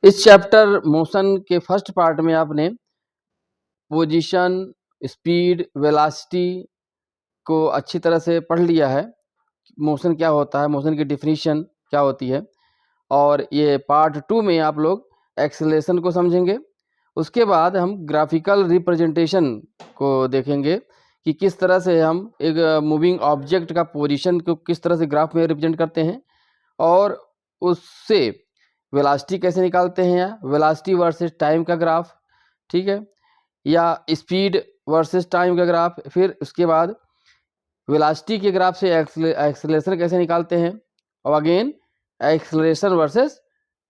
इस chapter motion के first part में आपने पोजीशन, स्पीड, वेलोसिटी को अच्छी तरह से पढ़ लिया है। मोशन क्या होता है, मोशन की डेफिनेशन क्या होती है, और ये पार्ट 2 में आप लोग एक्सेलरेशन को समझेंगे। उसके बाद हम ग्राफिकल रिप्रेजेंटेशन को देखेंगे कि किस तरह से हम एक मूविंग ऑब्जेक्ट का पोजीशन को किस तरह से ग्राफ में रिप्रेजेंट करते हैं, और उससे वेलोसिटी कैसे निकालते हैं, या वेलोसिटी वर्सेस टाइम का ग्राफ, ठीक है, या स्पीड वर्सेस टाइम का ग्राफ। फिर उसके बाद वेलोसिटी के ग्राफ से एक्सेलरेशन कैसे निकालते हैं, और अगेन एक्सेलरेशन वर्सेस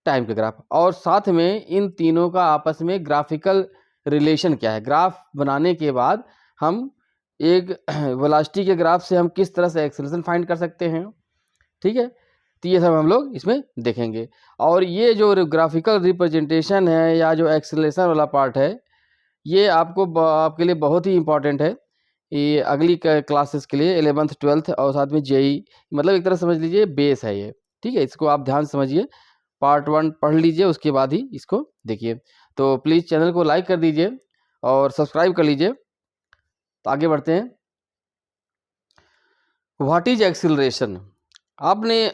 टाइम का ग्राफ। और साथ में इन तीनों का आपस में ग्राफिकल रिलेशन क्या है। ग्राफ बनाने के बाद हम एक वेलोसिटी के ग्राफ से हम किस तरह से एक्सेलरेशन फाइंड कर सकते हैं, ठीक है। तो ये सब हम लोग इसमें देखेंगे। और ये जो ग्राफिकल रिप्रेजेंटेशन है या जो एक्सेलरेशन वाला पार्ट है, ये आपके लिए बहुत ही इम्पॉर्टेंट है ये अगली क्लासेस के लिए, 11th 12th और साथ में जेई, मतलब एक तरह समझ लीजिए बेस है ये, ठीक है। इसको आप ध्यान समझिए, पार्ट 1 पढ़ लीजिए, उसके बाद ही इसको देखिए। तो प्लीज़ चैनल को लाइक कर दीजिए और सब्सक्राइब कर लीजिए। तो आगे बढ़ते हैं। What is acceleration. आपने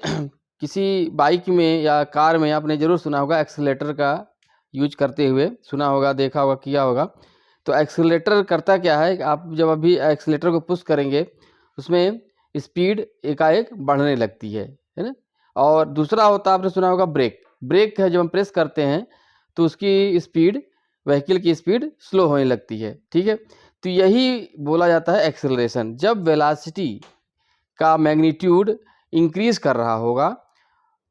किसी बाइक में या कार में आपने ज़रूर सुना होगा एक्सीलरेटर का यूज करते हुए, सुना होगा, देखा होगा, किया होगा। तो एक्सीलरेटर करता क्या है, आप जब अभी एक्सीलरेटर को पुश करेंगे उसमें स्पीड एकाएक बढ़ने लगती है ना। और दूसरा होता है, आपने सुना होगा ब्रेक। ब्रेक है जब हम प्रेस करते हैं तो उसकी स्पीड, व्हीकल की स्पीड स्लो होने लगती है, ठीक है। तो यही बोला जाता है एक्सेलरेशन। जब वेलोसिटी का मैग्नीट्यूड इंक्रीज कर रहा होगा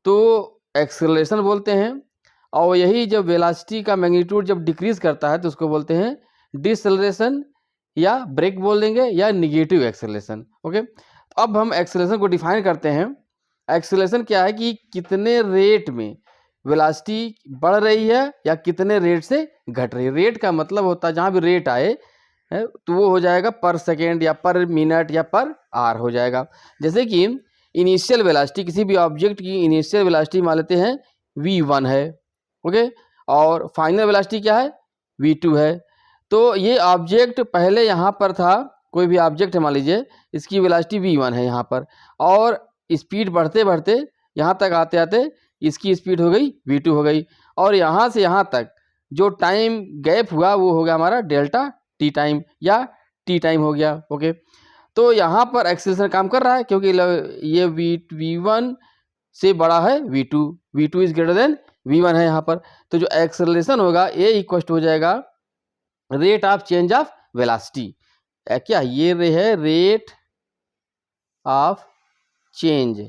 तो एक्सेलरेशन बोलते हैं, और यही जब वेलोसिटी का मैग्नीट्यूड जब डिक्रीज करता है तो उसको बोलते हैं डिसेलरेशन, या ब्रेक बोल देंगे, या निगेटिव एक्सेलरेशन। ओके, तो अब हम एक्सेलरेशन को डिफाइन करते हैं। एक्सेलरेशन क्या है कि कितने रेट में वेलोसिटी बढ़ रही है या कितने रेट से घट रही है। रेट का मतलब होता है जहाँ भी रेट आए है तो वो हो जाएगा पर सेकेंड या पर मिनट या पर आवर हो जाएगा। जैसे कि इनिशियल वेलोसिटी, किसी भी ऑब्जेक्ट की इनिशियल वेलोसिटी मान लेते हैं v1 है, ओके, और फाइनल वेलोसिटी क्या है, v2 है। तो ये ऑब्जेक्ट पहले यहाँ पर था, कोई भी ऑब्जेक्ट है मान लीजिए, इसकी वेलोसिटी v1 है यहाँ पर, और स्पीड बढ़ते बढ़ते यहाँ तक आते आते इसकी स्पीड हो गई v2 हो गई, और यहाँ से यहाँ तक जो टाइम गैप हुआ वो हो गया हमारा डेल्टा टी टाइम, या टी टाइम हो गया। ओके, तो यहाँ पर एक्सेलरेशन काम कर रहा है क्योंकि ये v1 से बड़ा है v2, v2 is greater than v1 है यहाँ पर। तो जो एक्सेलरेशन होगा ए इक्वल हो जाएगा rate of change of velocity. क्या ये है rate of change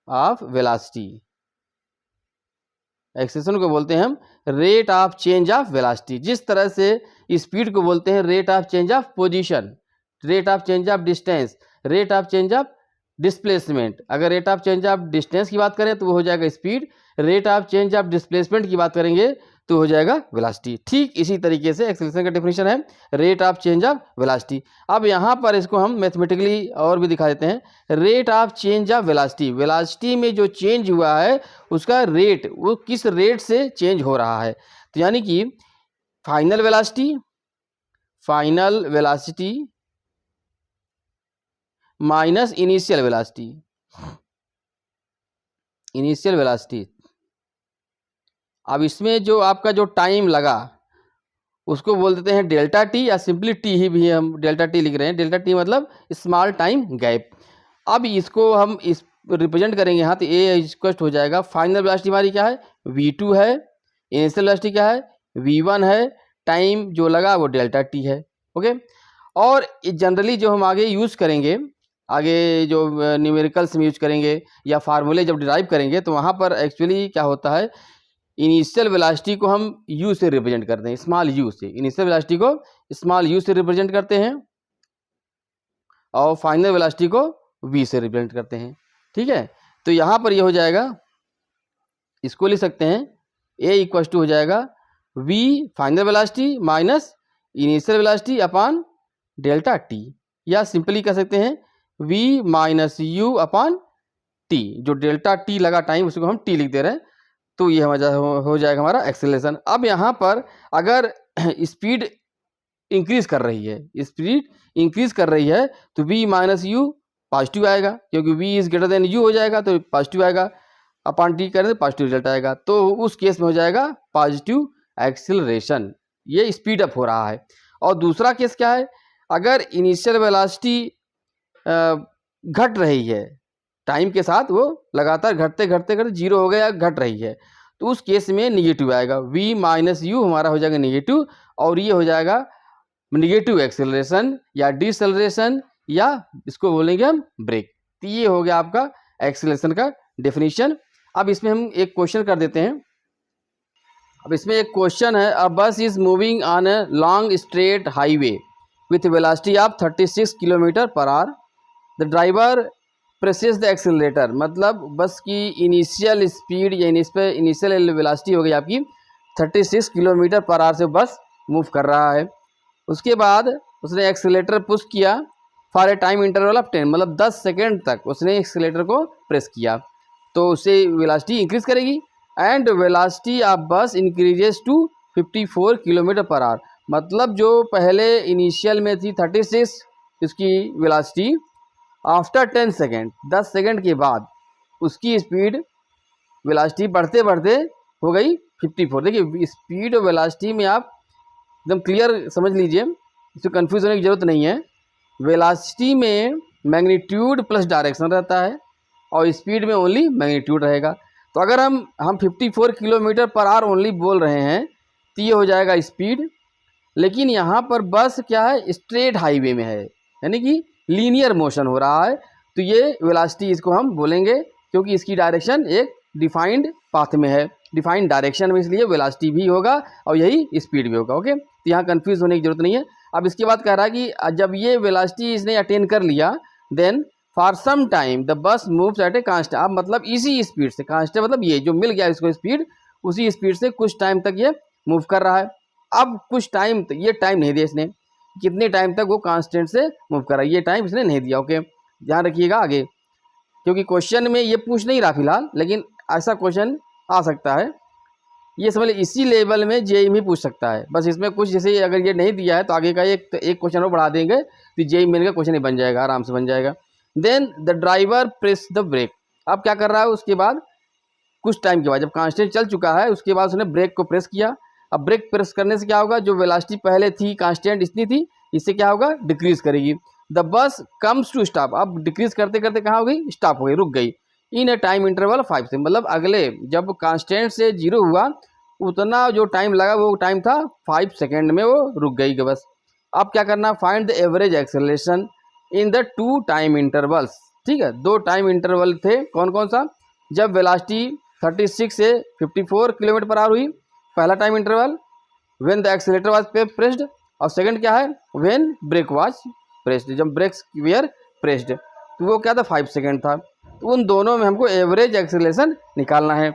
of velocity. Acceleration को बोलते हैं हम rate of change of velocity. जिस तरह से स्पीड को बोलते हैं rate of change of position, rate of change of distance, rate of change of displacement. अगर rate of change of distance की बात करें तो वो हो जाएगा speed, rate of change of displacement की बात करेंगे तो हो जाएगा वेलोसिटी। ठीक इसी तरीके से एक्सेलरेशन का डेफिनेशन है rate of change of velocity. अब यहाँ पर इसको हम मैथमेटिकली और भी दिखा देते हैं। Rate of change of velocity, velocity में जो चेंज हुआ है उसका रेट, वो किस रेट से चेंज हो रहा है। तो यानी कि final velocity, final velocity minus initial velocity, initial velocity. अब इसमें जो आपका जो टाइम लगा उसको बोल देते हैं डेल्टा टी, या सिंपली टी ही भी हम डेल्टा टी लिख रहे हैं। डेल्टा टी मतलब स्मॉल टाइम गैप। अब इसको हम इस रिप्रेजेंट करेंगे यहाँ, तो ए इक्वल हो जाएगा फाइनल वेलोसिटी हमारी क्या है v2 है, इनिशियल वेलोसिटी क्या है v1 है, टाइम जो लगा वो डेल्टा टी है। ओके, और जनरली जो हम आगे यूज़ करेंगे, आगे जो न्यूमेरिकल्स में यूज करेंगे या फार्मूले जब डिराइव करेंगे तो वहाँ पर एक्चुअली क्या होता है, इनिशियल वेलोसिटी को हम u से रिप्रेजेंट करते हैं, स्मॉल u से। इनिशियल वेलोसिटी को स्मॉल u से रिप्रेजेंट करते हैं और फाइनल वेलोसिटी को v से रिप्रेजेंट करते हैं, ठीक है। तो यहाँ पर ये हो जाएगा, इसको लिख सकते हैं a इक्वल टू हो जाएगा v final velocity minus initial velocity upon delta T, या सिंपली कह सकते हैं v minus you upon T. जो डेल्टा टी लगा टाइम उसको हम टी लिख दे रहे हैं, तो ये हो जाएगा हमारा एक्सेलरेशन। अब यहाँ पर अगर स्पीड इंक्रीज कर रही है, स्पीड इंक्रीज कर रही है तो v माइनस यू पॉजिटिव आएगा, क्योंकि v is greater than u हो जाएगा तो पॉजिटिव आएगा, अपॉन टी करें तो पॉजिटिव रिजल्ट आएगा, तो उस केस में हो जाएगा पॉजिटिव एक्सीलरेशन, ये स्पीड अप हो रहा है। और दूसरा केस क्या है, अगर इनिशियल वेलोसिटी घट रही है, टाइम के साथ वो लगातार घटते घटते घटते जीरो हो गया, घट रही है, तो उस केस में निगेटिव आएगा, v माइनस यू हमारा हो जाएगा निगेटिव, और ये हो जाएगा निगेटिव एक्सेलरेशन या डिसेलरेशन, या इसको बोलेंगे हम ब्रेक। तो ये हो गया आपका एक्सेलरेशन का डेफिनेशन। अब इसमें हम एक क्वेश्चन कर देते हैं। अब इसमें एक क्वेश्चन है, अ बस is moving on a long straight highway with velocity of 36 kilometre per our, the driver presses the accelerator, मतलब बस की इनिशियल स्पीड या इनिशियल वेलोसिटी हो गई आपकी 36 किलोमीटर पर आवर से बस मूव कर रहा है। उसके बाद उसने एक्सीलेटर पुश किया for a time interval of 10, मतलब 10 सेकेंड तक उसने एक्सीलेटर को प्रेस किया, तो उससे वेलोसिटी इंक्रीज करेगी, and velocity of bus increases to 54 kilometre per hour, मतलब जो पहले इनिशियल में थी 36 इसकी वेलोसिटी, आफ्टर 10 सेकेंड 10 सेकेंड के बाद उसकी स्पीड वेलोसिटी बढ़ते बढ़ते हो गई 54। देखिए स्पीड और वेलोसिटी में आप एकदम क्लियर समझ लीजिए, इसमें कंफ्यूज होने की ज़रूरत नहीं है। वेलोसिटी में मैग्नीट्यूड प्लस डायरेक्शन रहता है और स्पीड में ओनली मैग्नीट्यूड रहेगा। तो अगर हम 54 किलोमीटर पर आवर ओनली बोल रहे हैं तो ये हो जाएगा स्पीड, लेकिन यहाँ पर बस क्या है, स्ट्रेट हाईवे में है, यानी कि लीनियर मोशन हो रहा है, तो ये वेलोसिटी इसको हम बोलेंगे, क्योंकि इसकी डायरेक्शन एक डिफाइंड पाथ में है, डिफाइंड डायरेक्शन में, इसलिए वेलोसिटी भी होगा और यही स्पीड भी होगा। ओके, तो यहाँ कंफ्यूज होने की जरूरत नहीं है। अब इसके बाद कह रहा है कि जब ये वेलोसिटी इसने अटेन कर लिया, then for some time the bus moves at a constant, अब मतलब इसी स्पीड से, कांस्टेंट मतलब ये जो मिल गया इसको स्पीड, उसी स्पीड से कुछ टाइम तक ये मूव कर रहा है। अब कुछ टाइम तक, ये टाइम नहीं दिया इसने, कितने टाइम तक वो कांस्टेंट से मूव कर रहा है, ये टाइम इसने नहीं दिया। ओके, ध्यान रखिएगा आगे, क्योंकि क्वेश्चन में ये पूछ नहीं रहा फिलहाल, लेकिन ऐसा क्वेश्चन आ सकता है, ये समझ लीजिए इसी लेवल में जेई में पूछ सकता है। बस इसमें कुछ जैसे अगर ये नहीं दिया है तो आगे का एक क्वेश्चन और बढ़ा देंगे तो जेई मेन का क्वेश्चन ही बन जाएगा, आराम से बन जाएगा। Then the driver press the brake, अब क्या कर रहा है, उसके बाद कुछ टाइम के बाद जब कांस्टेंट चल चुका है उसके बाद उसने ब्रेक को प्रेस किया। अब ब्रेक प्रेस करने से क्या होगा, जो वेलोसिटी पहले थी कांस्टेंट इतनी थी, इससे क्या होगा, डिक्रीज करेगी। The bus comes to stop, अब डिक्रीज करते करते कहाँ हो गई, स्टॉप हो गई, रुक गई, इन ए टाइम इंटरवल 5 से, मतलब अगले जब कांस्टेंट से जीरो हुआ उतना जो टाइम लगा वो टाइम था 5 सेकेंड में वो रुक गई बस। अब क्या करना, find the average acceleration in the 2 time intervals, ठीक है, 2 टाइम इंटरवल थे, कौन कौन सा, जब वेलोसिटी 36 से 54 किलोमीटर पर आवर हुई, पहला time interval, when the accelerator was pressed, और सेकंड क्या है, व्हेन ब्रेक वाज प्रेस्ड, जब ब्रेक्स वेयर प्रेस्ड, तो वो क्या था, 5 सेकेंड था। तो उन दोनों में हमको एवरेज एक्सेलरेशन निकालना है।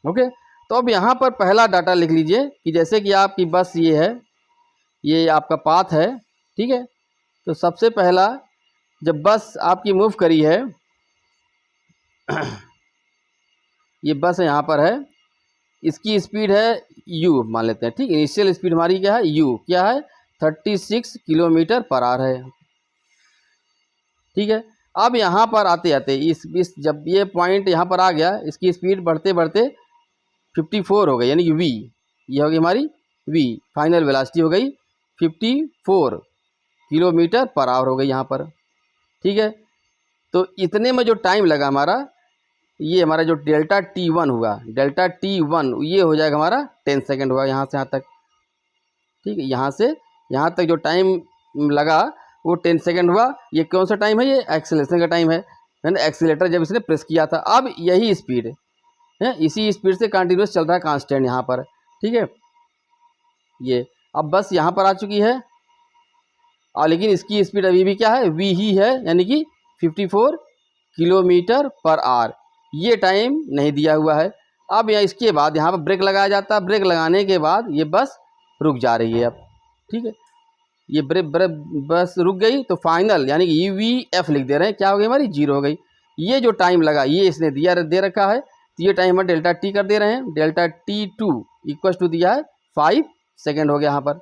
ओके, तो अब यहाँ पर पहला डाटा लिख लीजिए कि जैसे कि आपकी बस ये है, ये आपका पाथ है, ठीक है, तो सबसे पहला जब बस आपकी मूव करी है ये बस यहाँ पर है, इसकी स्पीड है u मान लेते हैं, ठीक, इनिशियल स्पीड हमारी क्या है, u क्या है, 36 किलोमीटर पर आवर है, ठीक है। अब यहाँ पर आते आते इस जब ये पॉइंट यहाँ पर आ गया, इसकी स्पीड बढ़ते बढ़ते 54 हो गई, यानी कि v, ये होगी हमारी v, फाइनल वेलोसिटी हो गई 54 किलोमीटर पर आवर हो गई यहाँ पर, ठीक है। तो इतने में जो टाइम लगा हमारा, ये हमारा जो डेल्टा t1 हुआ, डेल्टा t1 ये हो जाएगा हमारा 10 सेकेंड हुआ यहाँ से यहाँ तक, ठीक है, यहाँ से यहाँ तक जो टाइम लगा वो 10 सेकेंड हुआ। ये कौन सा टाइम है, ये एक्सेलरेशन का टाइम है ना, एक्सीलरेटर जब इसने प्रेस किया था। अब यही स्पीड है, इसी स्पीड से कंटिन्यूस चल रहा है कांस्टेंट यहाँ पर, ठीक है। ये अब बस यहाँ पर आ चुकी है, और लेकिन इसकी स्पीड अभी भी क्या है, v ही है, यानी कि 54 किलोमीटर पर आवर, ये टाइम नहीं दिया हुआ है। अब या इसके बाद यहाँ पर ब्रेक लगाया जाता है, ब्रेक लगाने के बाद ये बस रुक जा रही है अब, ठीक है, ये बस रुक गई, तो फाइनल यानी कि EVF लिख दे रहे हैं, क्या हो गई हमारी, 0 हो गई। ये जो टाइम लगा ये इसने दे रखा है, तो ये टाइम हम डेल्टा टी कर दे रहे हैं, डेल्टा T2 इक्वल टू दिया है 5 सेकेंड हो गया यहाँ पर,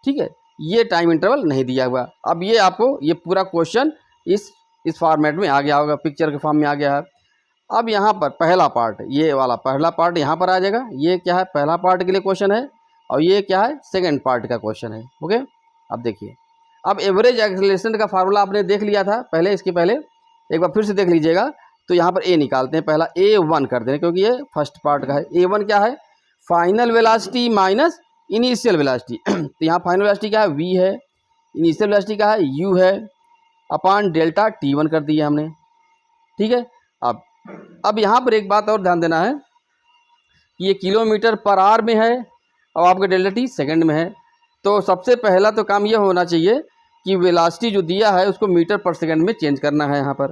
ठीक है। ये टाइम इंटरवल नहीं दिया हुआ। अब ये आपको ये पूरा क्वेश्चन इस फॉर्मेट में आ गया होगा, पिक्चर के फॉर्म में आ गया है। अब यहाँ पर पहला पार्ट, ये वाला पहला पार्ट यहाँ पर आ जाएगा। ये क्या है, पहला पार्ट के लिए क्वेश्चन है, और ये क्या है, सेकंड पार्ट का क्वेश्चन है। ओके, अब देखिए, अब एवरेज एक्सेलरेशन का फार्मूला आपने देख लिया था पहले, इसके पहले एक बार फिर से देख लीजिएगा। तो यहाँ पर ए निकालते हैं, पहला A1 कर दें क्योंकि ये फर्स्ट पार्ट का है। A1 क्या है, final velocity minus initial velocity. तो यहाँ फाइनल वेलोसिटी क्या है, V है, इनिशियल वेलोसिटी क्या है, U है, अपॉन डेल्टा T1 कर दिया हमने, ठीक है। अब यहाँ पर एक बात और ध्यान देना है कि ये किलोमीटर पर आवर में है और आपका डेल्टा टी सेकंड में है। तो सबसे पहला तो काम ये होना चाहिए कि वेलोसिटी जो दिया है उसको मीटर पर सेकंड में चेंज करना है यहाँ पर।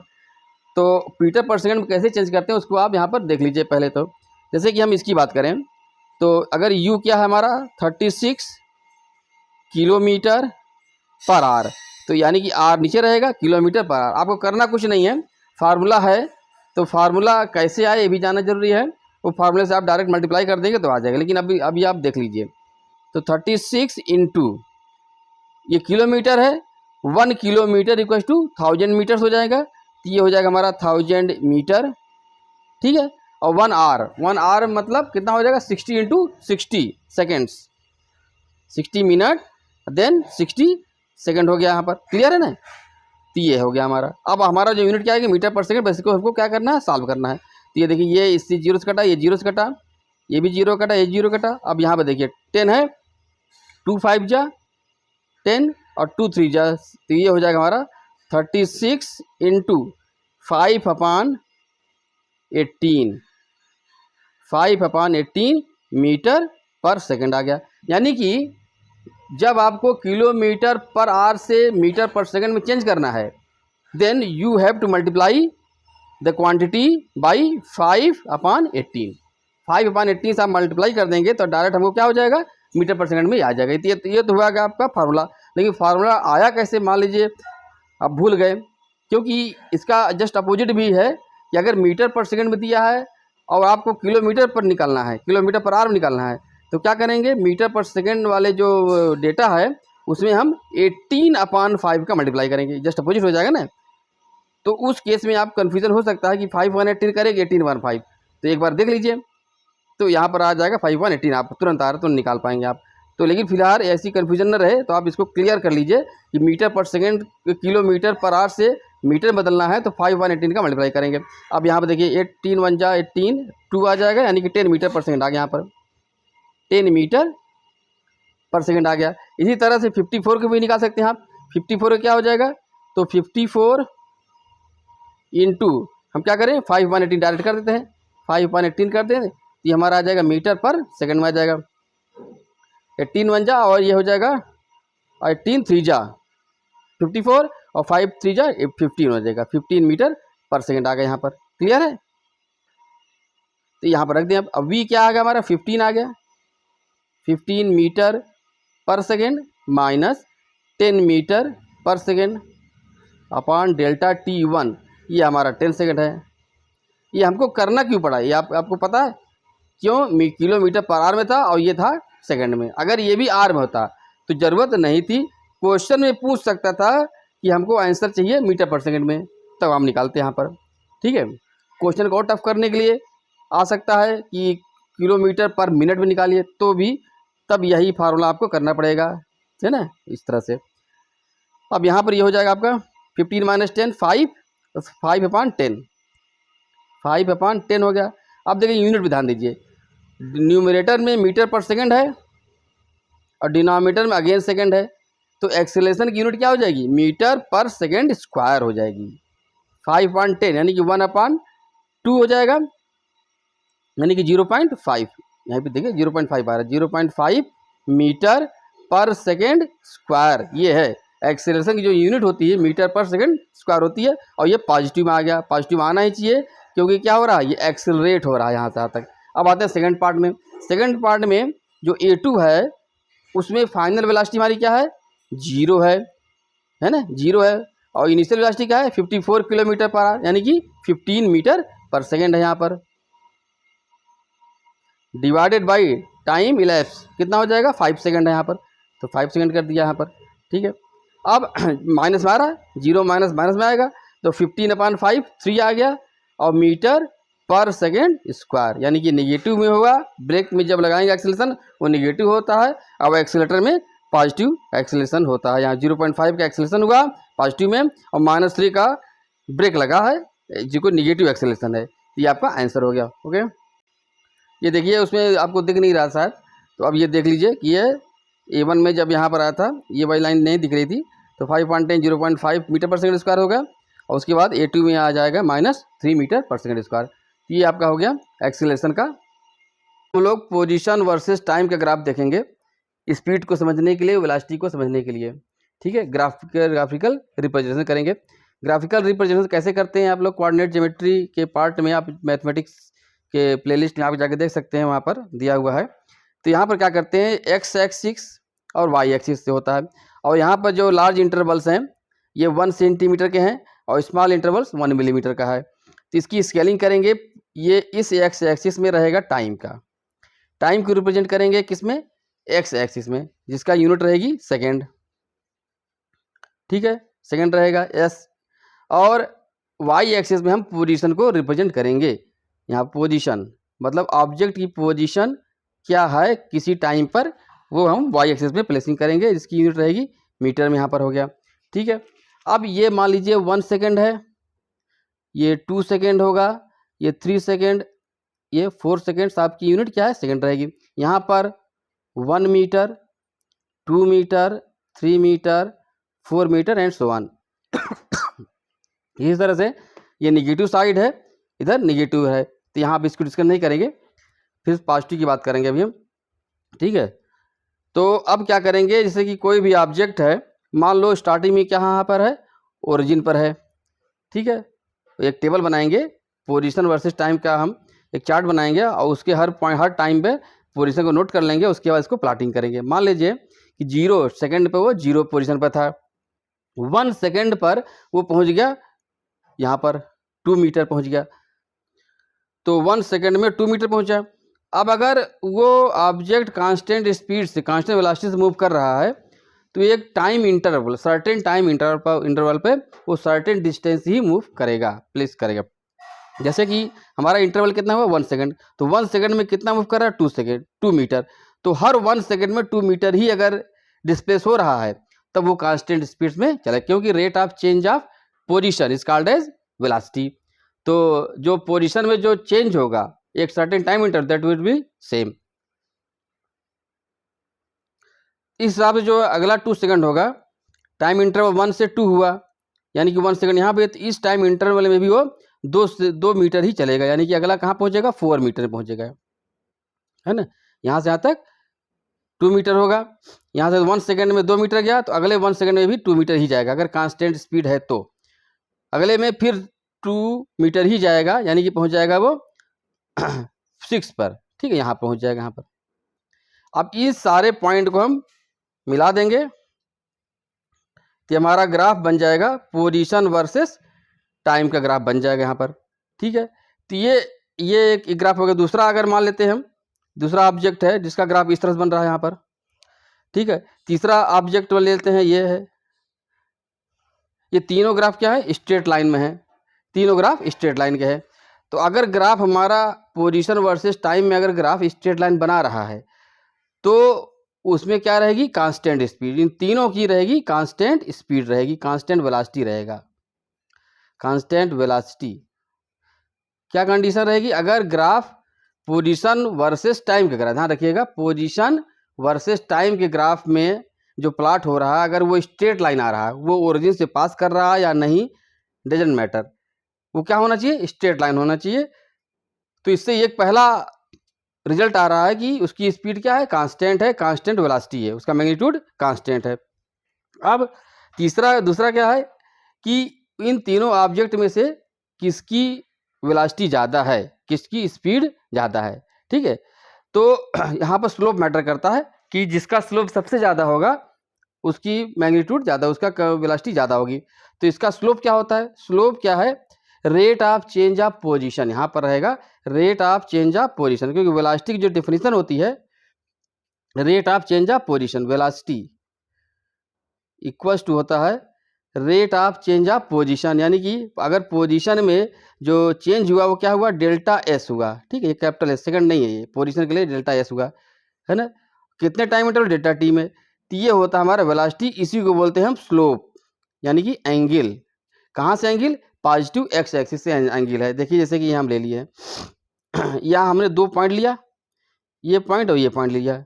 तो मीटर पर सेकंड में कैसे चेंज करते हैं उसको आप यहाँ पर देख लीजिए पहले। तो जैसे कि हम इसकी बात करें तो अगर U क्या है हमारा 36 किलोमीटर पर आवर, तो यानी कि R नीचे रहेगा, किलोमीटर पर आवर। आपको करना कुछ नहीं है, फार्मूला है, तो फार्मूला कैसे आए ये भी जानना जरूरी है। वो फार्मूले से आप डायरेक्ट मल्टीप्लाई कर देंगे तो आ जाएगा, लेकिन अभी आप देख लीजिए। तो 36 इंटू ये किलोमीटर है, 1 किलोमीटर इक्वल टू 1000 मीटर्स हो जाएगा। तो ये हो जाएगा हमारा 1000 मीटर, ठीक है। और 1 आवर मतलब कितना हो जाएगा, 60 into 60 seconds, 60 minute then 60 second हो गया यहाँ पर, क्लियर है ना। तो ये हो गया हमारा। अब हमारा जो यूनिट क्या है कि मीटर पर सेकंड, बस इसको हमको क्या करना है, सॉल्व करना है। तो ये देखिए, ये इससे जीरो से कटा, ये जीरो से कटा, ये भी जीरो कटा, ये जीरो कटा। अब यहाँ पे देखिए 10 है, 2 5 जा 10 और 2 3 जा, तो ये हो जाएगा हमारा 36 इंटू 5/18, 5/18 मीटर पर सेकंड आ गया। यानी कि जब आपको किलोमीटर पर आवर से मीटर पर सेकंड में चेंज करना है, then you have to multiply the quantity by 5/18। 5/18 से आप मल्टीप्लाई कर देंगे तो डायरेक्ट हमको क्या हो जाएगा, मीटर पर सेकंड में आ जाएगा। ये तो हुआ आपका फार्मूला। लेकिन फार्मूला आया कैसे, मान लीजिए आप भूल गए, क्योंकि इसका जस्ट अपोजिट भी है कि अगर मीटर पर सेकंड में दिया है और आपको किलोमीटर पर निकालना है, किलोमीटर पर आवर में निकालना है, तो क्या करेंगे, मीटर पर सेकंड वाले जो डेटा है उसमें हम 18/5 का मल्टीप्लाई करेंगे, जस्ट अपोजिट हो जाएगा ना। तो उस केस में आप कन्फ्यूजन हो सकता है कि 5/18 करेंगे 18/5, तो एक बार देख लीजिए, तो यहाँ पर आ जाएगा 5/18, आप तुरंत आ रहा तो निकाल पाएंगे आप। तो लेकिन फिलहाल ऐसी कन्फ्यूजन न रहे तो आप इसको क्लियर कर लीजिए कि मीटर पर सेकंड किलोमीटर पर आवर से मीटर बदलना है तो 5/18 का मल्टीप्लाई करेंगे। अब यहाँ पर देखिए 18 1 जा 18, 2 आ जाएगा, यानी कि 10 मीटर पर सेकंड आ गया, यहाँ पर 10 मीटर पर सेकंड आ गया। इसी तरह से 54 को भी निकाल सकते हैं आप। 54 क्या हो जाएगा, तो 54 इंटू हम क्या करें, 5/18 डायरेक्ट कर देते हैं, 5/18 कर दें, ये हमारा आ जाएगा मीटर पर सेकंड में आ जाएगा। 18 1 जा और ये हो जाएगा 18 3 जा 54 और 5 3 जा 15 हो जाएगा, 15 मीटर पर सेकंड आ गया यहाँ पर, क्लियर है। तो यहाँ पर रख दें। अब वी क्या आ गया हमारा, 15 आ गया, 15 मीटर पर सेकेंड माइनस 10 मीटर पर सेकेंड अपॉन डेल्टा T1, ये हमारा 10 सेकेंड है। ये हमको करना क्यों पड़ा, ये आपको पता है क्यों, किलोमीटर पर आवर में था और ये था सेकंड में। अगर ये भी आर में होता तो ज़रूरत नहीं थी, क्वेश्चन में पूछ सकता था कि हमको आंसर चाहिए मीटर पर सेकंड में, तब हम निकालते यहाँ पर, ठीक है। क्वेश्चन को और टफ करने के लिए आ सकता है कि किलोमीटर पर मिनट में निकालिए, तो भी तब यही फार्मूला आपको करना पड़ेगा, है ना, इस तरह से। अब यहाँ पर ये हो जाएगा आपका 15 - 10 5, 5/10, 5/10 हो गया। अब देखिए यूनिट भी ध्यान दीजिए, न्यूमरेटर में मीटर पर सेकंड है और डिनोमिनेटर में अगेन सेकंड है, तो एक्सेलरेशन की यूनिट क्या हो जाएगी, मीटर पर सेकंड स्क्वायर हो जाएगी। 5/10 यानी कि 1/2 हो जाएगा, यानी कि 0.5, यहाँ पे देखिए 0.5 आ रहा है, 0.5 मीटर पर सेकंड स्क्वायर। ये है एक्सेलरेशन की जो यूनिट होती है, मीटर पर सेकंड स्क्वायर होती है। और ये पॉजिटिव में आ गया, पॉजिटिव आना ही चाहिए क्योंकि क्या हो रहा है, ये एक्सेलरेट हो रहा है यहाँ से यहाँ तक। अब आते हैं सेकंड पार्ट में। सेकंड पार्ट में जो A2 है उसमें फाइनल वेलोसिटी हमारी क्या है, 0 है ना, 0 है। और इनिशियल वेलोसिटी क्या है, 54 किलोमीटर पर आवर, यानी कि 15 मीटर पर सेकंड है यहाँ पर, डिवाइडेड बाई टाइम इलेप्स कितना हो जाएगा 5 सेकंड है यहाँ पर, तो 5 सेकंड कर दिया यहाँ पर, ठीक है। अब माइनस में आ रहा है, 0 माइनस माइनस में आएगा, तो 15/5 3 आ गया, और मीटर पर सेकेंड स्क्वायर, यानी कि निगेटिव में होगा। ब्रेक में जब लगाएंगे एक्सेलरेशन वो निगेटिव होता है, अब एक्सेलेटर में पॉजिटिव एक्सेलरेशन होता है। यहाँ 0.5 का एक्सेलरेशन हुआ पॉजिटिव में, और -3 का ब्रेक लगा है जो निगेटिव एक्सेलरेशन है। ये आपका आंसर हो गया। ओके, ये देखिए उसमें आपको दिख नहीं रहा शायद, तो अब ये देख लीजिए कि ये A1 में जब यहाँ पर आया था ये वाली लाइन नहीं दिख रही थी, तो 5.10 0.5 मीटर पर सेकंड स्क्वायर हो गया, और उसके बाद A2 में आ जाएगा -3 मीटर पर सेकंड स्क्वायर। ये आपका हो गया एक्सेलरेशन का। हम लोग पोजीशन वर्सेस टाइम का ग्राफ देखेंगे स्पीड को समझने के लिए, वेलोसिटी को समझने के लिए, ठीक है। ग्राफिकल रिप्रेजेंटेशन करेंगे। ग्राफिकल रिप्रेजेंटेशन कैसे करते हैं आप लोग कोऑर्डिनेट ज्योमेट्री के पार्ट में, आप मैथमेटिक्स के प्लेलिस्ट में आप जाके देख सकते हैं, वहाँ पर दिया हुआ है। तो यहाँ पर क्या करते हैं, एक्स एक्सिस और वाई एक्सिस से होता है, और यहाँ पर जो लार्ज इंटरवल्स हैं ये 1 सेंटीमीटर के हैं, और स्मॉल इंटरवल्स 1 मिलीमीटर का है। तो इसकी स्केलिंग करेंगे, ये इस एक्स एक्सिस में रहेगा टाइम का, टाइम को रिप्रेजेंट करेंगे किस में, एक्स एक्सिस में, जिसका यूनिट रहेगी सेकेंड, ठीक है, सेकेंड रहेगा एस। और वाई एक्सिस में हम पोजीशन को रिप्रेजेंट करेंगे। यहाँ पोजीशन मतलब ऑब्जेक्ट की पोजीशन क्या है किसी टाइम पर, वो हम वाई एक्सिस में प्लेसिंग करेंगे, जिसकी यूनिट रहेगी मीटर में, यहाँ पर हो गया, ठीक है। अब ये मान लीजिए 1 सेकेंड है, ये 2 सेकेंड होगा, ये 3 सेकेंड, ये 4 सेकेंड्स, आपकी यूनिट क्या है, सेकेंड रहेगी। यहाँ पर 1 metre, 2 metre, 3 metre, 4 metre and so on. इस तरह से ये निगेटिव साइड है, इधर निगेटिव है, तो यहाँ आप इसको डिस्कस नहीं करेंगे, फिर पॉजिटिव की बात करेंगे अभी हम, ठीक है। तो अब क्या करेंगे, जैसे कि कोई भी ऑब्जेक्ट है, मान लो स्टार्टिंग में क्या यहाँ पर है, ओरिजिन पर है, ठीक है। एक टेबल बनाएंगे पोजीशन वर्सेस टाइम का, हम एक चार्ट बनाएंगे, और उसके हर पॉइंट हर टाइम पे पोजीशन को नोट कर लेंगे, उसके बाद इसको प्लॉटिंग करेंगे। मान लीजिए कि 0 सेकेंड पर वो 0 पोजीशन पर था, 1 सेकेंड पर वो पहुंच गया यहाँ पर 2 मीटर पहुंच गया, तो 1 सेकेंड में 2 मीटर पहुंचा। अब अगर वो ऑब्जेक्ट कांस्टेंट स्पीड से, कांस्टेंट वेलोसिटी से मूव कर रहा है, तो एक time interval, certain time interval पे वो सर्टेन डिस्टेंस ही मूव करेगा, प्लेस करेगा। जैसे कि हमारा इंटरवल कितना हुआ 1 सेकेंड, तो 1 सेकेंड में कितना मूव कर रहा है 2 सेकेंड, 2 मीटर, तो हर 1 सेकेंड में 2 मीटर ही अगर डिस्प्लेस हो रहा है तब वो कांस्टेंट स्पीड में चले, क्योंकि rate of change of position is called as velocity. तो जो पोजीशन में जो चेंज होगा एक certain time interval, that will be same. इस हिसाब से जो अगला 2 सेकंड होगा, टाइम इंटरवल 1 से 2 हुआ, यानी कि 1 सेकंड यहाँ पे, तो इस टाइम इंटरवल में भी वो 2 मीटर ही चलेगा, यानी कि अगला कहाँ पहुँचेगा 4 मीटर पहुँचेगा, है ना। यहाँ से यहाँ तक 2 मीटर होगा, यहाँ से 1 सेकंड में 2 मीटर गया, तो अगले 1 सेकंड में भी 2 मीटर ही जाएगा, अगर कांस्टेंट स्पीड है तो। अगले में फिर 2 मीटर ही जाएगा, यानी कि पहुँच जाएगा वो 6 पर, ठीक है, यहाँ पहुँच जाएगा यहाँ पर। अब इस सारे पॉइंट को हम मिला देंगे तो हमारा ग्राफ बन जाएगा पोजीशन वर्सेस टाइम का ग्राफ बन जाएगा यहाँ पर, ठीक है। तो ये एक ग्राफ हो गया। दूसरा अगर मान लेते हैं हम, दूसरा ऑब्जेक्ट है जिसका ग्राफ इस तरह से बन रहा है यहाँ पर, ठीक है। तीसरा ऑब्जेक्ट ले लेते हैं, ये है, ये तीनों ग्राफ क्या है, स्ट्रेट लाइन में है, तीनों ग्राफ स्ट्रेट लाइन के हैं। तो अगर ग्राफ हमारा पोजीशन वर्सेस टाइम में अगर ग्राफ स्ट्रेट लाइन बना रहा है, तो उसमें क्या रहेगी, कांस्टेंट स्पीड, इन तीनों की रहेगी कांस्टेंट स्पीड रहेगी, कांस्टेंट वेलोसिटी रहेगा, कांस्टेंट वेलोसिटी। क्या कंडीशन रहेगी, अगर ग्राफ पोजीशन वर्सेस टाइम के ग्राफ, ध्यान रखिएगा, पोजीशन वर्सेस टाइम के ग्राफ में जो प्लॉट हो रहा है, अगर वो स्ट्रेट लाइन आ रहा है, वो ओरिजिन से पास कर रहा है या नहीं, डजंट मैटर, वो क्या होना चाहिए, स्ट्रेट लाइन होना चाहिए। तो इससे एक पहला रिजल्ट आ रहा है कि उसकी स्पीड क्या है, कांस्टेंट है, कांस्टेंट वेलोसिटी है, उसका मैग्नीट्यूड कांस्टेंट है। अब दूसरा क्या है कि इन तीनों ऑब्जेक्ट में से किसकी वेलोसिटी ज़्यादा है, किसकी स्पीड ज़्यादा है, ठीक है। तो यहाँ पर स्लोप मैटर करता है कि जिसका स्लोप सबसे ज़्यादा होगा उसकी मैग्नीट्यूड ज़्यादा, उसका वेलोसिटी ज़्यादा होगी। तो इसका स्लोप क्या होता है, स्लोप क्या है, rate of change of position, यहाँ पर रहेगा rate of change of position, क्योंकि वेलोसिटी की जो डेफिनेशन होती है rate of change of position, velocity equals to होता है rate of change of position, यानी कि अगर पोजीशन में जो चेंज हुआ वो क्या हुआ, डेल्टा एस हुआ। ठीक है, ये कैपिटल एस, सेकंड नहीं है, ये पोजीशन के लिए डेल्टा एस हुआ, है ना। कितने टाइम इंटरवल, डेल्टा टी में। तो ये होता है हमारा वेलोसिटी, इसी को बोलते हैं हम स्लोप, यानी कि एंगल। कहाँ से एंगल, पॉजिटिव एक्स एक्सिस से एंगल है। देखिए जैसे कि यहाँ हम ले लिए यहाँ हमने 2 पॉइंट लिया, ये पॉइंट और ये पॉइंट लिया।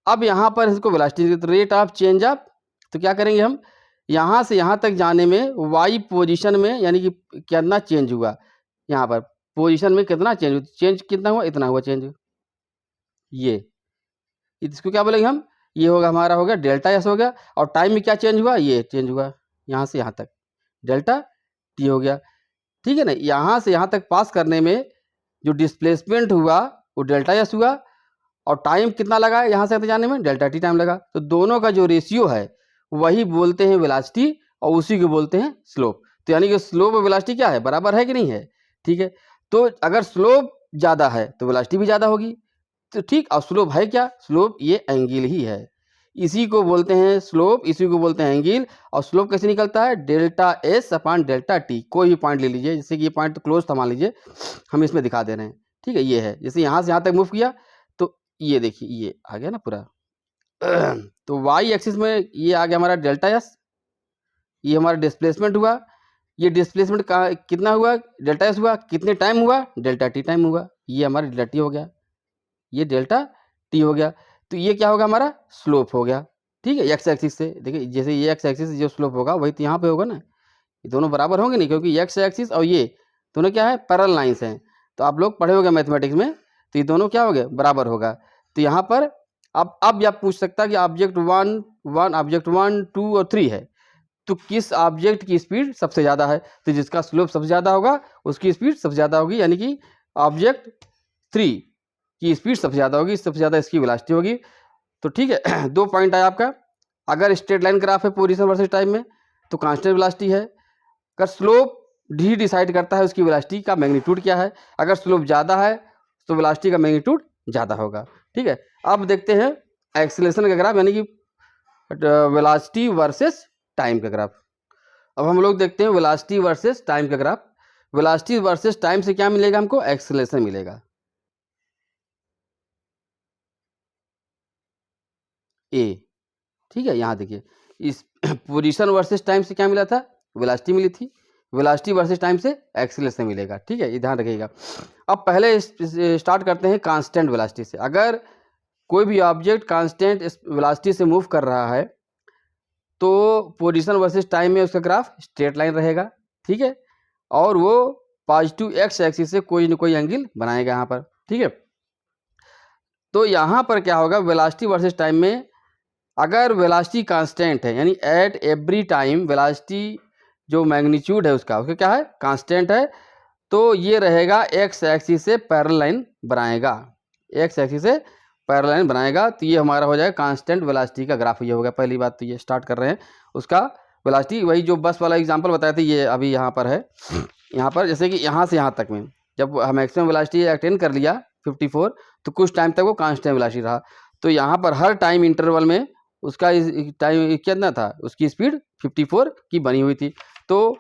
अब यहाँ पर इसको वेलोसिटी, तो रेट ऑफ चेंज ऑफ, तो क्या करेंगे हम, यहाँ से यहाँ तक जाने में वाई पोजीशन में, यानी कि कितना चेंज हुआ, यहाँ पर पोजीशन में कितना चेंज, चेंज कितना हुआ, इतना हुआ चेंज, ये इसको क्या बोलेंगे हम, ये होगा हमारा हो गया डेल्टा एस हो गया। और टाइम में क्या चेंज हुआ, ये चेंज हुआ यहाँ से यहाँ तक, डेल्टा टी हो गया। ठीक है ना, यहाँ से यहाँ तक पास करने में जो डिस्प्लेसमेंट हुआ वो डेल्टा एस हुआ, और टाइम कितना लगा यहाँ से जाने में, डेल्टा टी टाइम लगा। तो दोनों का जो रेशियो है वही बोलते हैं वेलोसिटी, और उसी को बोलते हैं स्लोप। तो यानी कि स्लोप और वेलोसिटी क्या है, बराबर है कि नहीं है। ठीक है, तो अगर स्लोप ज़्यादा है तो वेलोसिटी भी ज़्यादा होगी। तो ठीक, और स्लोप है क्या, स्लोप ये एंगल ही है, इसी को बोलते हैं स्लोप, इसी को बोलते हैं एंगल। और स्लोप कैसे निकलता है, delta S upon delta T. कोई भी पॉइंट ले लीजिए, जैसे कि ये पॉइंट तो क्लोज था मान लीजिए, हम इसमें दिखा दे रहे हैं। ठीक है, ये है, जैसे यहाँ से यहाँ तक मूव किया तो ये देखिए ये आ गया ना पूरा तो वाई एक्सिस में ये आ गया हमारा डेल्टा एस, ये हमारा डिस्प्लेसमेंट हुआ, ये डिस्प्लेसमेंट का कितना हुआ, डेल्टा एस हुआ, कितने टाइम हुआ, डेल्टा टी टाइम हुआ, ये हमारा डेल्टा टी हो गया, ये डेल्टा टी हो गया। तो ये क्या होगा, हमारा स्लोप हो गया। ठीक है, एक्स एक्सिस से देखिए, जैसे ये एक्स एक्सिस जो स्लोप होगा वही तो यहाँ पे होगा ना, ये दोनों बराबर होंगे नहीं, क्योंकि एक्स एक्सिस और ये दोनों क्या है, पैरेलल लाइंस हैं। तो आप लोग पढ़े होंगे मैथमेटिक्स में, तो ये दोनों क्या हो गए, बराबर होगा। तो यहाँ पर अब आप पूछ सकता है कि ऑब्जेक्ट 1, 2 और 3 है, तो किस ऑब्जेक्ट की स्पीड सबसे ज़्यादा है। तो जिसका स्लोप सबसे ज़्यादा होगा उसकी स्पीड सबसे ज़्यादा होगी, यानी कि ऑब्जेक्ट 3 की स्पीड सबसे ज़्यादा होगी, सबसे ज़्यादा इसकी वेलोसिटी होगी। तो ठीक है 2 पॉइंट है आपका। अगर स्ट्रेट लाइन ग्राफ है पोजीशन वर्सेस टाइम में तो कांस्टेंट वेलोसिटी है। अगर स्लोप डी डिसाइड करता है उसकी वेलोसिटी का मैग्नीट्यूड क्या है, अगर स्लोप ज़्यादा है तो वेलोसिटी का मैग्नीट्यूड ज़्यादा होगा। ठीक है, अब देखते हैं एक्सीलरेशन का ग्राफ, यानी कि वेलोसिटी वर्सेस टाइम का ग्राफ। अब हम लोग देखते हैं वेलोसिटी वर्सेस टाइम का ग्राफ। वेलोसिटी वर्सेस टाइम से क्या मिलेगा हमको, एक्सीलरेशन मिलेगा ए। ठीक है, यहाँ देखिए इस पोजीशन वर्सेस टाइम से क्या मिला था, वेलोसिटी मिली थी, वेलोसिटी वर्सेस टाइम से एक्सीलरेशन मिलेगा। ठीक है, ये ध्यान रखिएगा। अब पहले स्टार्ट करते हैं कांस्टेंट वेलोसिटी से। अगर कोई भी ऑब्जेक्ट कांस्टेंट वेलोसिटी से मूव कर रहा है तो पोजीशन वर्सेस टाइम में उसका ग्राफ स्ट्रेट लाइन रहेगा। ठीक है, और वो पॉजिटिव एक्स एक्सिस से कोई न कोई एंगल बनाएगा यहाँ पर। ठीक है, तो यहाँ पर क्या होगा, वेलोसिटी वर्सेस टाइम में अगर वेलोसिटी कांस्टेंट है, यानी एट एवरी टाइम वेलोसिटी जो मैग्नीट्यूड है उसका क्या है, कांस्टेंट है, तो ये रहेगा एक्स एक्सिस से पैरेलल लाइन बनाएगा, एक्स एक्सिस से पैरेलल लाइन बनाएगा। तो ये हमारा हो जाएगा कांस्टेंट वेलोसिटी का ग्राफ। ये हो गया पहली बात, तो ये स्टार्ट कर रहे हैं उसका वेलोसिटी, वही जो बस वाला एग्जांपल बताया था ये अभी यहाँ पर है। यहाँ पर जैसे कि यहाँ से यहाँ तक में जब मैक्सिमम वेलोसिटी अटेन कर लिया 54, तो कुछ टाइम तक वो कांस्टेंट वेलोसिटी रहा। तो यहाँ पर हर टाइम इंटरवल में उसका टाइम कितना था, उसकी स्पीड 54 की बनी हुई थी। तो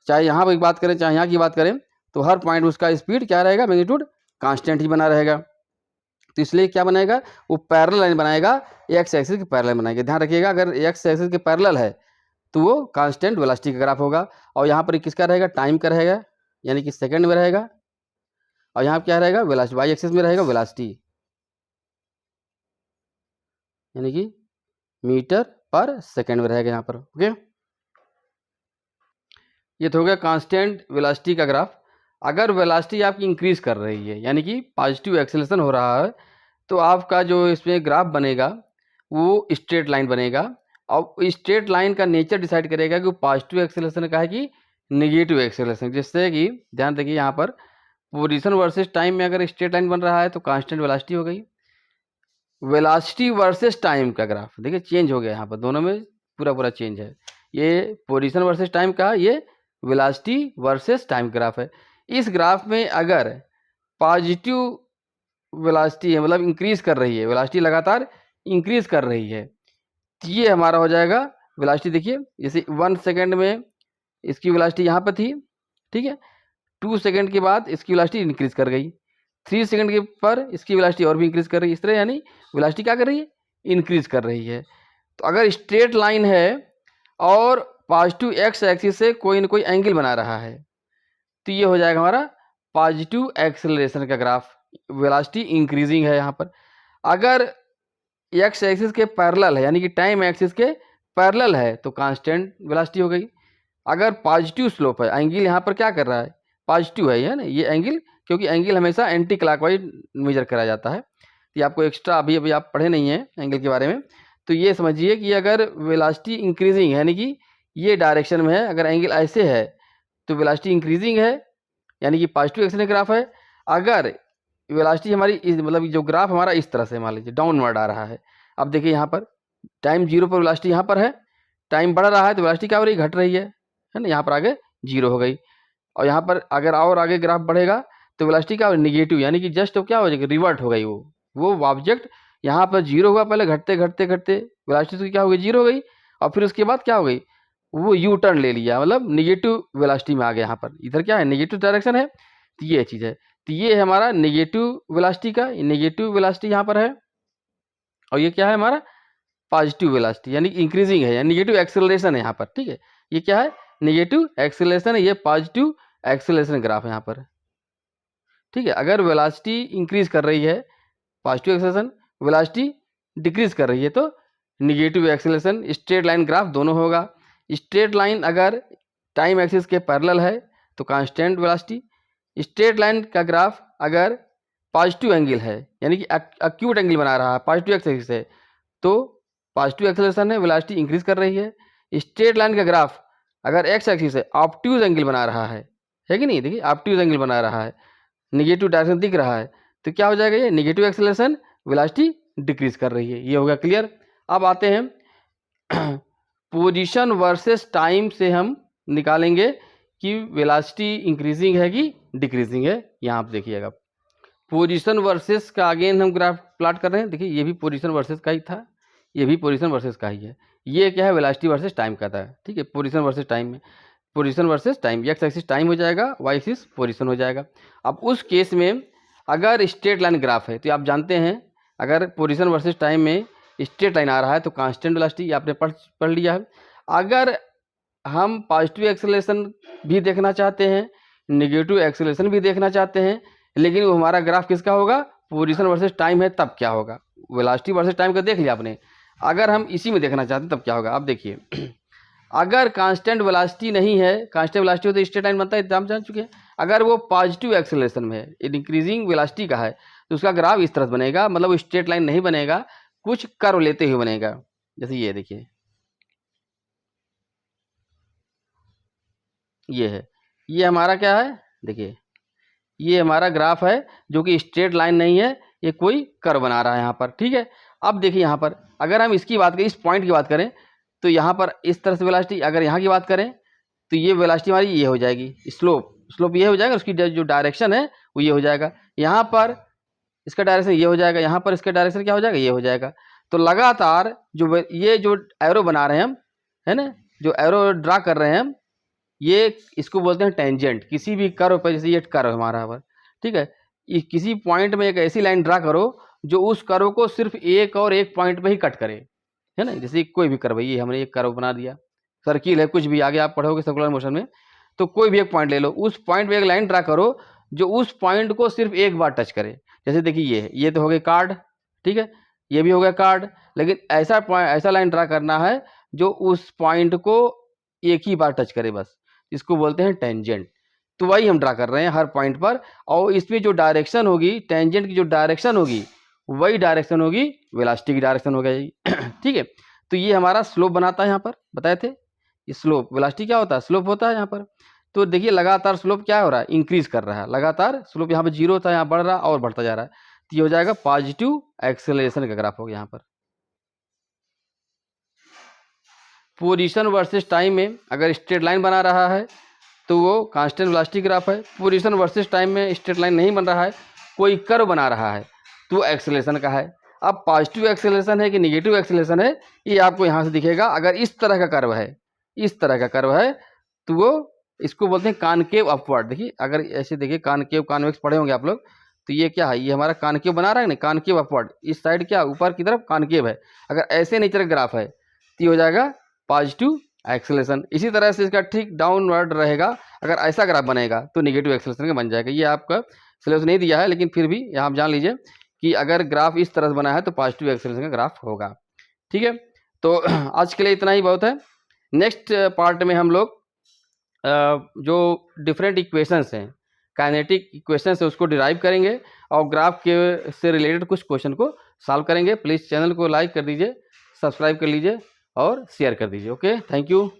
चाहे यहाँ की बात करें चाहे यहाँ की बात करें, तो हर पॉइंट उसका स्पीड क्या रहेगा, मैग्नीट्यूड कांस्टेंट ही बना रहेगा। तो इसलिए क्या बनाएगा, वो पैरेलल लाइन बनाएगा, एक्स एक्सिस के पैरेलल बनाएगा। ध्यान रखिएगा, अगर एक्स एक्सिस के पैरेलल है तो वो कांस्टेंट वेलोसिटी का ग्राफ होगा। और यहाँ पर किसका रहेगा, टाइम का रहेगा, यानी कि सेकंड में रहेगा। और यहाँ क्या रहेगा, वेलोसिटी, वाई एक्सिस में रहेगा वेलोसिटी, यानी कि मीटर पर सेकंड में रहेगा यहाँ पर। ओके, ये तो हो गया कांस्टेंट वेलोसिटी का ग्राफ। अगर वेलोसिटी आपकी इंक्रीज कर रही है, यानी कि पॉजिटिव एक्सेलरेशन हो रहा है, तो आपका जो इसमें ग्राफ बनेगा वो स्ट्रेट लाइन बनेगा। और स्ट्रेट लाइन का नेचर डिसाइड करेगा कि वो पॉजिटिव एक्सेलरेशन का है कि नेगेटिव एक्सेलरेशन। जिससे कि ध्यान देखिए, यहाँ पर पोजीशन वर्सेस टाइम में अगर स्ट्रेट लाइन बन रहा है तो कांस्टेंट वेलोसिटी हो गई। वेलोसिटी वर्सेस टाइम का ग्राफ देखिए चेंज हो गया, यहाँ पर दोनों में पूरा चेंज है। ये पोजीशन वर्सेस टाइम का, ये वेलोसिटी वर्सेस टाइम ग्राफ है। इस ग्राफ में अगर पॉजिटिव वेलोसिटी है, मतलब इंक्रीज कर रही है, वेलोसिटी लगातार इंक्रीज कर रही है, तो ये हमारा हो जाएगा वेलोसिटी। देखिए जैसे 1 सेकंड में इसकी वेलोसिटी यहाँ पर थी, ठीक है, 2 सेकंड के बाद इसकी वेलोसिटी इंक्रीज कर गई, 3 सेकंड के पर इसकी वेलोसिटी और भी इंक्रीज कर रही है, इस तरह यानी वेलोसिटी क्या कर रही है, इंक्रीज कर रही है। तो अगर स्ट्रेट लाइन है और पॉजिटिव एक्स एक्सिस से कोई न कोई एंगल बना रहा है, तो ये हो जाएगा हमारा पॉजिटिव एक्सेलरेशन का ग्राफ, वेलोसिटी इंक्रीजिंग है यहाँ पर। अगर एक्स एक्सिस के पैरेलल है यानी कि टाइम एक्सिस के पैरेलल है तो कांस्टेंट वेलोसिटी हो गई। अगर पॉजिटिव स्लोप है, एंगल यहाँ पर क्या कर रहा है, पॉजिटिव है ना ये एंगल, क्योंकि एंगल हमेशा एंटी क्लॉकवाइज मेजर करा जाता है। ये आपको एक्स्ट्रा अभी आप पढ़े नहीं हैं एंगल के बारे में, तो ये समझिए कि अगर वेलोसिटी इंक्रीजिंग है यानी कि ये डायरेक्शन में है, अगर एंगल ऐसे है तो वेलोसिटी इंक्रीजिंग है यानी कि पॉजिटिव एक्सेलरेशन ग्राफ है। अगर वेलोसिटी हमारी मतलब जो ग्राफ हमारा इस तरह से मान लीजिए डाउनवर्ड आ रहा है, अब देखिए यहाँ पर टाइम 0 पर वेलोसिटी यहाँ पर है, टाइम बढ़ रहा है तो वेलोसिटी क्या हो रही है, घट रही है ना, यहाँ पर आगे 0 हो गई। और यहाँ पर अगर और आगे ग्राफ बढ़ेगा तो वेलोसिटी क्या हो, निगेटिव यानी कि जस्ट तो क्या हो जाएगी, रिवर्ट हो गई, वो ऑब्जेक्ट यहाँ पर 0 हुआ, पहले घटते घटते घटते वेलोसिटी तो क्या हो गई, 0 हो गई, और फिर उसके बाद क्या हो गई, वो यू टर्न ले लिया, मतलब निगेटिव वेलोसिटी में आ गया। यहाँ पर इधर क्या है, निगेटिव डायरेक्शन है, तो ये चीज़ है, तो ये है हमारा निगेटिव वेलोसिटी का, निगेटिव वेलोसिटी यहाँ पर है, और ये क्या है हमारा पॉजिटिव वेलोसिटी यानी इंक्रीजिंग है, यानी निगेटिव एक्सेलरेशन है यहाँ पर, ठीक है, ये क्या है, निगेटिव एक्सेलरेशन है, ये पॉजिटिव एक्सेलरेशन ग्राफ है यहाँ पर, ठीक है। अगर वेलोसिटी इंक्रीज कर रही है पॉजिटिव एक्सेलरेशन, वेलोसिटी डिक्रीज कर रही है तो negative acceleration, straight line graph दोनों होगा। स्ट्रेट लाइन अगर टाइम एक्सिस के पैरेलल है तो कांस्टेंट वेलोसिटी, स्ट्रेट लाइन का ग्राफ अगर पॉजिटिव एंगल है यानी कि एक्यूट एंगल बना रहा है पॉजिटिव एक्सिस से तो पॉजिटिव एक्सेलरेशन है, वेलोसिटी इंक्रीज कर रही है। स्ट्रेट लाइन का ग्राफ अगर एक्स एक्सिस है ऑब्ट्यूज एंगल बना रहा है कि नहीं, देखिए ऑब्ट्यूज एंगल बना रहा है, निगेटिव डायरेक्शन दिख रहा है, तो क्या हो जाएगा, ये निगेटिव एक्सेलरेशन, वेलोसिटी डिक्रीज कर रही है, ये हो गया क्लियर। अब आते हैं पोजीशन वर्सेस टाइम से हम निकालेंगे कि वेलोसिटी इंक्रीजिंग है कि डिक्रीजिंग है। यहाँ आप देखिएगा पोजीशन वर्सेस का अगेन हम ग्राफ प्लॉट कर रहे हैं, देखिए ये भी पोजीशन वर्सेस का ही था, ये भी पोजीशन वर्सेस का ही है, ये क्या है वेलोसिटी वर्सेस टाइम का था, ठीक है, पोजीशन वर्सेस टाइम में, position versus time, x axis time हो जाएगा, वाई एक्सिस पोजीशन हो जाएगा। अब उस केस में अगर स्ट्रेट लाइन ग्राफ है तो आप जानते हैं अगर पोजीशन वर्सेस टाइम में स्ट्रेट लाइन आ रहा है तो कांस्टेंट वेलोसिटी आपने पढ़ लिया है। अगर हम पॉजिटिव एक्सेलरेशन भी देखना चाहते हैं, नेगेटिव एक्सेलरेशन भी देखना चाहते हैं, लेकिन वो हमारा ग्राफ किसका होगा, पोजीशन वर्सेस टाइम है, तब क्या होगा, वेलोसिटी वर्सेस टाइम का देख लिया आपने, अगर हम इसी में देखना चाहते हैं तब क्या होगा। अब देखिए अगर कांस्टेंट वेलोसिटी नहीं है, कांस्टेंट वेलोसिटी हो तो स्ट्रेट लाइन बनता है, हम जान चुके हैं। अगर वो पॉजिटिव एक्सेलरेशन में है, इंक्रीजिंग वेलोसिटी का है, तो उसका ग्राफ इस तरह बनेगा, मतलब वो स्ट्रेट लाइन नहीं बनेगा, कुछ कर्व लेते हुए बनेगा, जैसे ये देखिए ये है, ये हमारा क्या है, देखिए ये हमारा ग्राफ है जो कि स्ट्रेट लाइन नहीं है, ये कोई कर्व बना रहा है यहाँ पर, ठीक है। अब देखिए यहाँ पर अगर हम इसकी बात करें, इस पॉइंट की बात करें, तो यहाँ पर इस तरह से वेलोसिटी, अगर यहाँ की बात करें तो ये वेलोसिटी हमारी ये हो जाएगी, स्लोप ये हो जाएगा, उसकी जो डायरेक्शन है वो ये हो जाएगा, यहाँ पर इसका डायरेक्शन ये हो जाएगा, यहाँ पर इसका डायरेक्शन क्या हो जाएगा, ये हो जाएगा। तो लगातार जो ये जो एरो बना रहे हैं हम, है ना, जो एरो ड्रा कर रहे हैं हम, ये इसको बोलते हैं टेंजेंट, किसी भी कर्व पर, जैसे ये कर्व हमारा पर, ठीक है, किसी पॉइंट में एक ऐसी लाइन ड्रा करो जो उस कर्व को सिर्फ एक और एक पॉइंट पे ही कट करे, है ना, जैसे कोई भी कर्व, ये हमने एक कर्व बना दिया, सर्किल है, कुछ भी आगे आप पढ़ोगे सर्कुलर मोशन में, तो कोई भी एक पॉइंट ले लो, उस पॉइंट पे एक लाइन ड्रा करो जो उस पॉइंट को सिर्फ एक बार टच करे। जैसे देखिए ये तो हो गया कार्ड, ठीक है, ये भी हो गया कार्ड, लेकिन ऐसा लाइन ड्रा करना है जो उस पॉइंट को एक ही बार टच करे बस, इसको बोलते हैं टेंजेंट। तो वही हम ड्रा कर रहे हैं हर पॉइंट पर, और इसमें जो डायरेक्शन होगी, टेंजेंट की जो डायरेक्शन होगी वही डायरेक्शन होगी वेलोसिटी की डायरेक्शन हो गई, ठीक है। तो ये हमारा स्लोप बनाता है, यहाँ पर बताए थे, ये स्लोप, वेलोसिटी क्या होता है, स्लोप होता है यहाँ पर। तो देखिए लगातार स्लोप क्या हो रहा है, इंक्रीज कर रहा है, लगातार स्लोप यहाँ पे 0 था, यहाँ बढ़ रहा और बढ़ता जा रहा है, तो ये हो जाएगा पॉजिटिव एक्सेलरेशन का ग्राफ हो गया। यहाँ पर पोजीशन वर्सेस टाइम में अगर स्ट्रेट लाइन बना रहा है तो वो कांस्टेंट वेलोसिटी ग्राफ है, पोजीशन वर्सेस टाइम में स्ट्रेट लाइन नहीं बन रहा है कोई कर्व बना रहा है तो एक्सेलरेशन का है। अब पॉजिटिव एक्सेलरेशन है कि निगेटिव एक्सेलरेशन है ये आपको यहाँ से दिखेगा। अगर इस तरह का कर्व है, इस तरह का कर्व है तो वो इसको बोलते हैं कॉनकेव अपवर्ड। देखिए अगर ऐसे देखिए कॉनकेव कॉन्वेक्स पढ़े होंगे आप लोग, तो ये क्या है, ये हमारा कॉनकेव बना रहा है ना, कॉनकेव अपवर्ड, इस साइड क्या ऊपर की तरफ कॉनकेव है। अगर ऐसे नेचर का ग्राफ है तो ये हो जाएगा पॉजिटिव एक्सेलरेशन। इसी तरह से इसका ठीक डाउनवर्ड रहेगा, अगर ऐसा ग्राफ बनेगा तो नेगेटिव एक्सेलरेशन का बन जाएगा। ये आपका सिलेबस नहीं दिया है लेकिन फिर भी यहाँ आप जान लीजिए कि अगर ग्राफ इस तरह से बना है तो पॉजिटिव एक्सेलरेशन का ग्राफ होगा। ठीक है, तो आज के लिए इतना ही बहुत है। नेक्स्ट पार्ट में हम लोग जो डिफरेंट इक्वेशंस हैं, काइनेटिक इक्वेशंस है, उसको डिराइव करेंगे और ग्राफ के से रिलेटेड कुछ क्वेश्चन को सॉल्व करेंगे। प्लीज़ चैनल को लाइक कर दीजिए, सब्सक्राइब कर लीजिए और शेयर कर दीजिए। Okay, thank you.